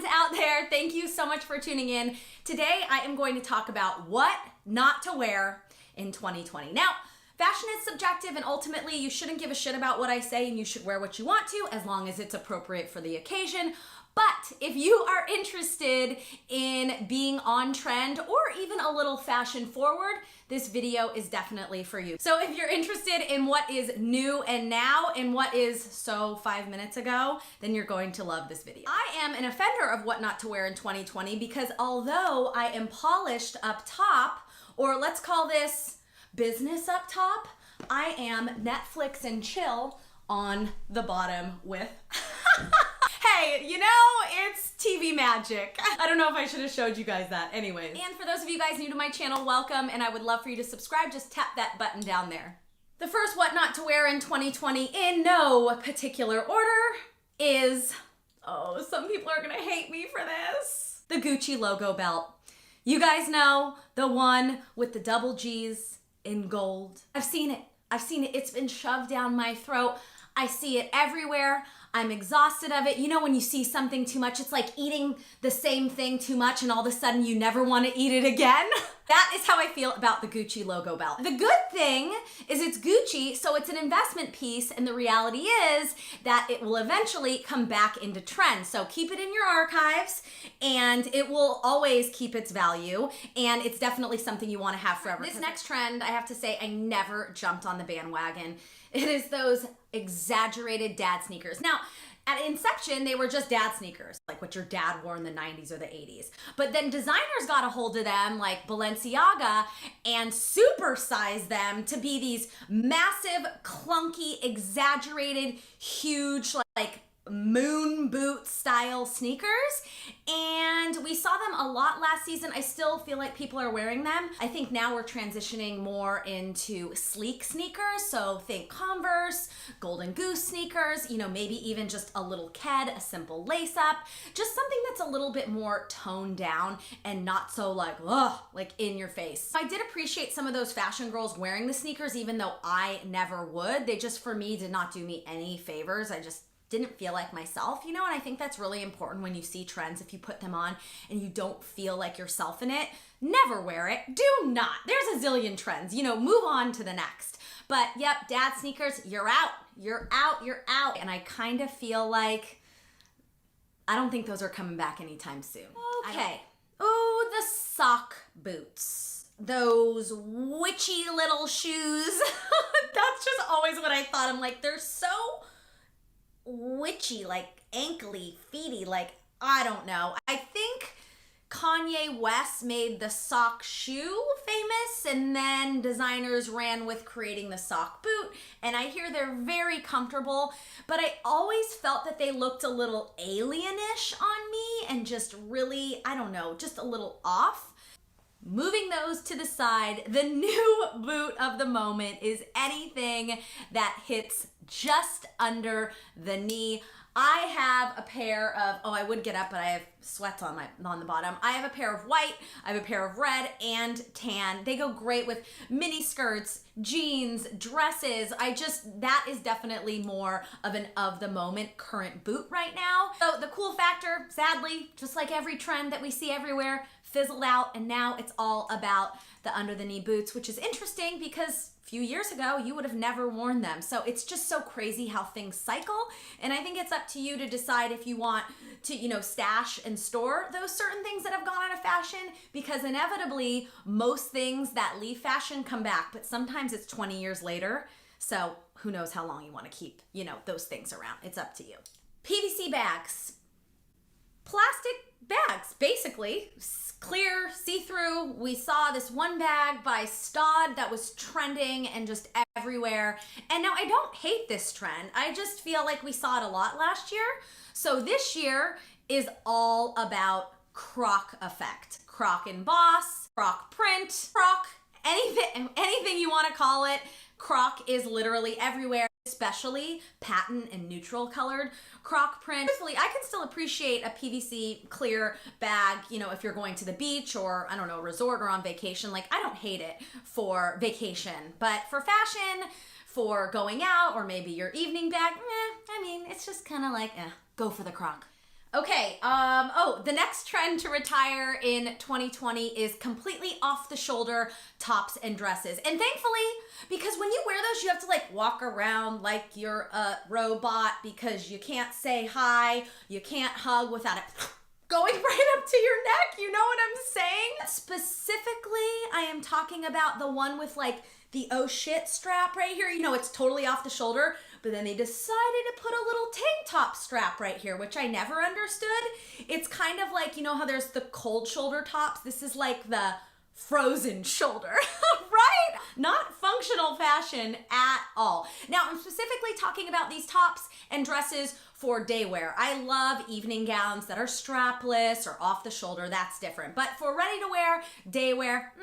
friends out there, thank you so much for tuning in. Today I am going to talk about what not to wear in 2020. Now, fashion is subjective and ultimately you shouldn't give a shit about what I say and you should wear what you want to as long as it's appropriate for the occasion. But if you are interested in being on trend or even a little fashion forward, this video is definitely for you. So if you're interested in what is new and now and what is so 5 minutes ago, then you're going to love this video. I am an offender of what not to wear in 2020 because although I am polished up top, or let's call this business up top, I am Netflix and chill on the bottom with hey, you know, it's TV magic. I don't know if I should have showed you guys that. Anyways. And for those of you guys new to my channel, welcome, and I would love for you to subscribe. Just tap that button down there. The first what not to wear in 2020 in no particular order is, oh, some people are gonna hate me for this, the Gucci logo belt. You guys know, the one with the double G's in gold. I've seen it. It's been shoved down my throat. I see it everywhere. I'm exhausted of it. You know when you see something too much, it's like eating the same thing too much and all of a sudden you never want to eat it again. That is how I feel about the Gucci logo belt. The good thing is it's Gucci, so it's an investment piece, and the reality is that it will eventually come back into trend. So keep it in your archives and it will always keep its value, and it's definitely something you want to have forever. This next trend, I have to say, I never jumped on the bandwagon. It is those exaggerated dad sneakers. Now, at inception, they were just dad sneakers, like what your dad wore in the 90s or the 80s. But then designers got a hold of them, like Balenciaga, and supersized them to be these massive, clunky, exaggerated, huge, like moon boot style sneakers, and we saw them a lot last season. I still feel like people are wearing them. I think now we're transitioning more into sleek sneakers, so think Converse, Golden Goose sneakers, you know, maybe even just a little ked, a simple lace up, just something that's a little bit more toned down and not so like, ugh, like in your face. I did appreciate some of those fashion girls wearing the sneakers, even though I never would. They just, for me, did not do me any favors. I just didn't feel like myself, you know, and I think that's really important when you see trends. If you put them on and you don't feel like yourself in it, never wear it. Do not. There's a zillion trends, you know, move on to the next. But yep, dad sneakers, you're out, you're out, you're out. And I kind of feel like, I don't think those are coming back anytime soon. Okay. Ooh, the sock boots. Those witchy little shoes. That's just always what I thought. I'm like, they're so witchy, like ankly, feety, like, I don't know. I think Kanye West made the sock shoe famous, and then designers ran with creating the sock boot, and I hear they're very comfortable, but I always felt that they looked a little alienish on me and just really, I don't know, just a little off. Moving those to the side, the new boot of the moment is anything that hits just under the knee. I have a pair of, oh, I would get up, but I have sweats on the bottom. I have a pair of white, I have a pair of red and tan. They go great with mini skirts, jeans, dresses. That is definitely more of an of the moment current boot right now. So the cool factor, sadly, just like every trend that we see everywhere, fizzled out, and now it's all about the under the knee boots, which is interesting because a few years ago you would have never worn them. So it's just so crazy how things cycle, and I think it's up to you to decide if you want to, you know, stash and store those certain things that have gone out of fashion, because inevitably most things that leave fashion come back, but sometimes it's 20 years later. So who knows how long you want to keep, you know, those things around. It's up to you. PVC bags. Plastic bags, basically. Clear, see-through. We saw this one bag by Stod that was trending and just everywhere. And now I don't hate this trend. I just feel like we saw it a lot last year. So this year is all about croc effect. Croc emboss, croc print, croc, anything you want to call it. Croc is literally everywhere, especially patent and neutral colored croc print. Truthfully, I can still appreciate a PVC clear bag, you know, if you're going to the beach or, I don't know, a resort or on vacation. Like, I don't hate it for vacation, but for fashion, for going out, or maybe your evening bag, I mean, it's just kind of like, go for the croc. Okay, the next trend to retire in 2020 is completely off the shoulder tops and dresses. And thankfully, because when you wear those, you have to like walk around like you're a robot because you can't say hi, you can't hug without it going right up to your neck. You know what I'm saying? Specifically, I am talking about the one with like the oh shit strap right here. You know, it's totally off the shoulder, but then they decided to put a little tank top strap right here, which I never understood. It's kind of like, you know how there's the cold shoulder tops? This is like the frozen shoulder, right? Not functional fashion at all. Now, I'm specifically talking about these tops and dresses for day wear. I love evening gowns that are strapless or off the shoulder. That's different. But for ready to wear, day wear,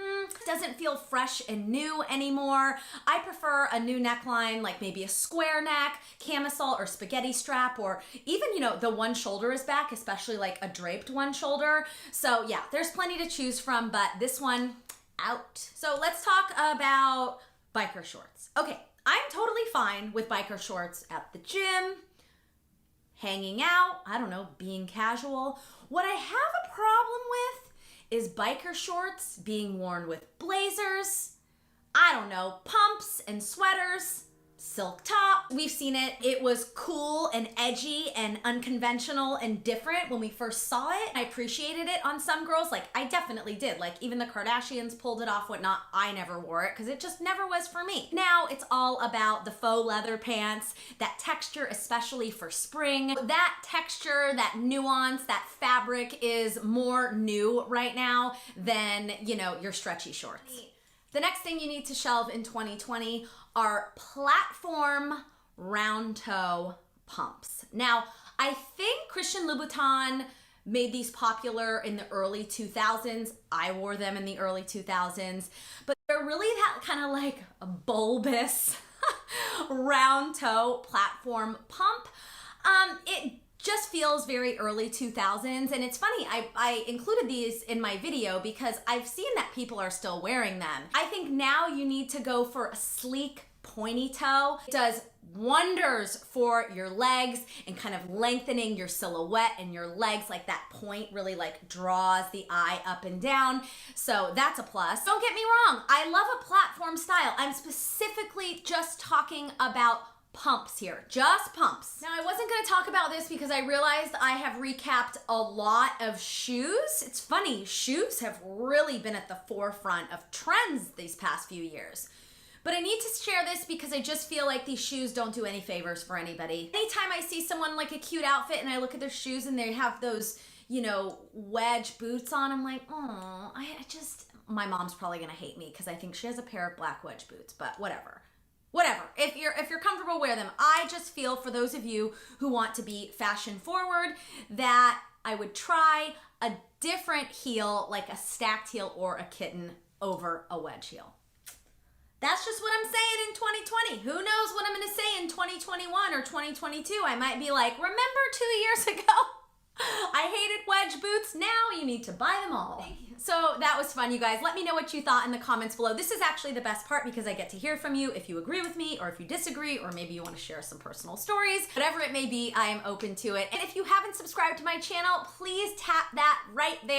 doesn't feel fresh and new anymore. I prefer a new neckline, like maybe a square neck, camisole or spaghetti strap, or even, you know, the one shoulder is back, especially like a draped one shoulder. So yeah, there's plenty to choose from, but this one, out. So let's talk about biker shorts. Okay, I'm totally fine with biker shorts at the gym, hanging out, I don't know, being casual. What I have a problem with is biker shorts being worn with blazers, I don't know, pumps and sweaters, silk top. We've seen it. It was cool and edgy and unconventional and different when we first saw it. I appreciated it on some girls. Like, I definitely did. Like, even the Kardashians pulled it off, whatnot. I never wore it because it just never was for me. Now it's all about the faux leather pants, that texture, especially for spring. That texture, that nuance, that fabric is more new right now than, you know, your stretchy shorts. The next thing you need to shelve in 2020 are platform round toe pumps. Now, I think Christian Louboutin made these popular in the early 2000s. I wore them in the early 2000s, but they're really that kind of like a bulbous round toe platform pump. It just feels very early 2000s, and it's funny, I included these in my video because I've seen that people are still wearing them. I think now you need to go for a sleek pointy toe. It does wonders for your legs and kind of lengthening your silhouette and your legs. Like that point really like draws the eye up and down. So that's a plus. Don't get me wrong, I love a platform style. I'm specifically just talking about pumps here, just pumps. Now, I wasn't gonna talk about this because I realized I have recapped a lot of shoes. It's funny, shoes have really been at the forefront of trends these past few years. But I need to share this because I just feel like these shoes don't do any favors for anybody. Anytime I see someone like a cute outfit and I look at their shoes and they have those, you know, wedge boots on, I'm like, oh, my mom's probably gonna hate me because I think she has a pair of black wedge boots, but whatever. Whatever, if you're comfortable, wear them. I just feel for those of you who want to be fashion forward that I would try a different heel, like a stacked heel or a kitten over a wedge heel. That's just what I'm saying in 2020. Who knows what I'm gonna say in 2021 or 2022. I might be like, remember 2 years ago? I hated wedge boots. Now you need to buy them all. So that was fun, you guys. Let me know what you thought in the comments below. This is actually the best part because I get to hear from you if you agree with me or if you disagree, or maybe you want to share some personal stories. Whatever it may be, I am open to it. And if you haven't subscribed to my channel, please tap that right there.